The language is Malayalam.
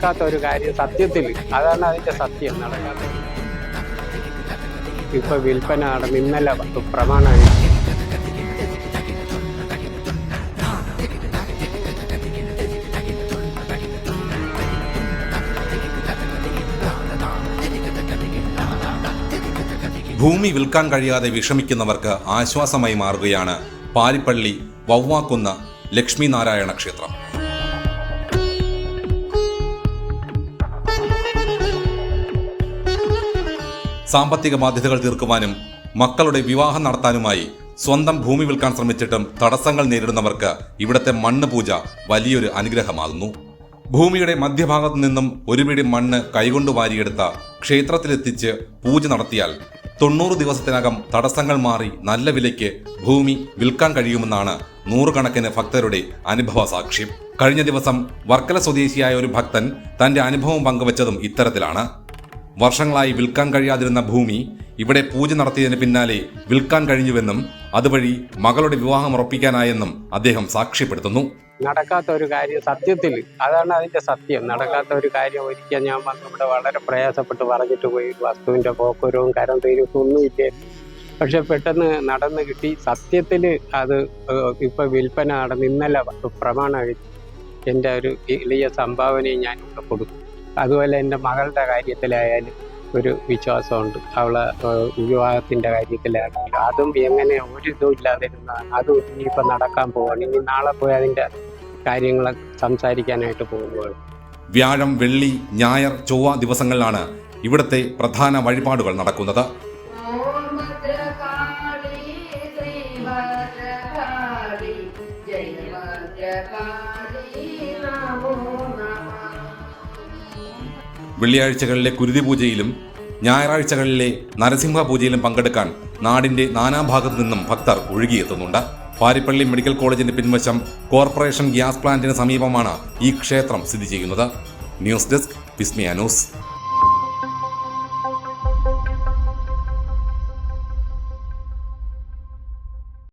നടക്കാത്ത ഒരു കാര്യം സത്യത്തിൽ അതാണ് അതിന്റെ സത്യം. നടക്കാത്ത ഇപ്പൊ വിൽപ്പന നടന്ന് ഇന്നലെ പ്രമാണം ഭൂമി വിൽക്കാൻ കഴിയാതെ വിഷമിക്കുന്നവർക്ക് ആശ്വാസമായി മാറുകയാണ് പാരിപ്പള്ളി വവ്വാക്കുന്ന ലക്ഷ്മി നാരായണ ക്ഷേത്രം. സാമ്പത്തിക ബാധ്യതകൾ തീർക്കുവാനും മക്കളുടെ വിവാഹം നടത്താനുമായി സ്വന്തം ഭൂമി വിൽക്കാൻ ശ്രമിച്ചിട്ടും തടസ്സങ്ങൾ നേരിടുന്നവർക്ക് ഇവിടുത്തെ മണ്ണ് പൂജ വലിയൊരു അനുഗ്രഹമാകുന്നു. ഭൂമിയുടെ മധ്യഭാഗത്തു നിന്നും ഒരു പിടി മണ്ണ് കൈകൊണ്ട് വാരിയെടുത്ത ക്ഷേത്രത്തിലെത്തിച്ച് പൂജ നടത്തിയാൽ 90 ദിവസത്തിനകം തടസ്സങ്ങൾ മാറി നല്ല വിലയ്ക്ക് ഭൂമി വിൽക്കാൻ കഴിയുമെന്നാണ് നൂറുകണക്കിന് ഭക്തരുടെ അനുഭവ സാക്ഷ്യം. കഴിഞ്ഞ ദിവസം വർക്കല സ്വദേശിയായ ഒരു ഭക്തൻ തന്റെ അനുഭവം പങ്കുവച്ചതും ഇത്തരത്തിലാണ്. വർഷങ്ങളായി വിൽക്കാൻ കഴിയാതിരുന്ന ഭൂമി ഇവിടെ പൂജ നടത്തിയതിന് പിന്നാലെ വിൽക്കാൻ കഴിഞ്ഞുവെന്നും അതുവഴി മകളുടെ വിവാഹം ഉറപ്പിക്കാനായെന്നും അദ്ദേഹം സാക്ഷ്യപ്പെടുത്തുന്നു. നടക്കാത്ത ഒരു കാര്യം സത്യത്തിൽ അതാണ് അതിന്റെ സത്യം. നടക്കാത്ത ഒരു കാര്യം ഒരിക്കൽ ഞാൻ വന്ന് ഇവിടെ വളരെ പ്രയാസപ്പെട്ട് പറഞ്ഞിട്ട് പോയി. വസ്തുവിന്റെ പോക്കുരവും കരം തീരുവും ഒന്നുമില്ലേ. പക്ഷെ പെട്ടെന്ന് നടന്നു കിട്ടി. സത്യത്തിൽ അത് ഇപ്പൊ വിൽപ്പന നടന്ന് ഇന്നലെ പ്രമാണം എൻ്റെ ഒരു എളിയ സംഭാവനയും ഞാൻ ഇവിടെ കൊടുക്കും. അതുപോലെ എൻ്റെ മകളുടെ കാര്യത്തിലായാലും ഒരു വിശ്വാസമുണ്ട്. അവളെ വിവാഹത്തിന്റെ കാര്യത്തിലാണെങ്കിലും അതും എങ്ങനെ ഒരു ഇതും ഇല്ലാതിരുന്നതാണ്. അതും ഇനിയിപ്പോൾ നടക്കാൻ പോവാണ്. ഇനി നാളെ പോയി അതിൻ്റെ കാര്യങ്ങൾ സംസാരിക്കാനായിട്ട് പോകുന്നതാണ്. വ്യാഴം, വെള്ളി, ഞായർ, ചൊവ്വ ദിവസങ്ങളിലാണ് ഇവിടുത്തെ പ്രധാന വഴിപാടുകൾ നടക്കുന്നത്. വെള്ളിയാഴ്ചകളിലെ കുരുതി പൂജയിലും ഞായറാഴ്ചകളിലെ നരസിംഹ പൂജയിലും പങ്കെടുക്കാൻ നാടിന്റെ നാനാഭാഗത്തു നിന്നും ഭക്തർ ഒഴുകിയെത്തുന്നുണ്ട്. പാരിപ്പള്ളി മെഡിക്കൽ കോളേജിന്റെ പിൻവശം കോർപ്പറേഷൻ ഗ്യാസ് പ്ലാന്റിന് സമീപമാണ് ഈ ക്ഷേത്രം സ്ഥിതി ചെയ്യുന്നത്. ന്യൂസ് ഡെസ്ക് വിസ്മയ ന്യൂസ്.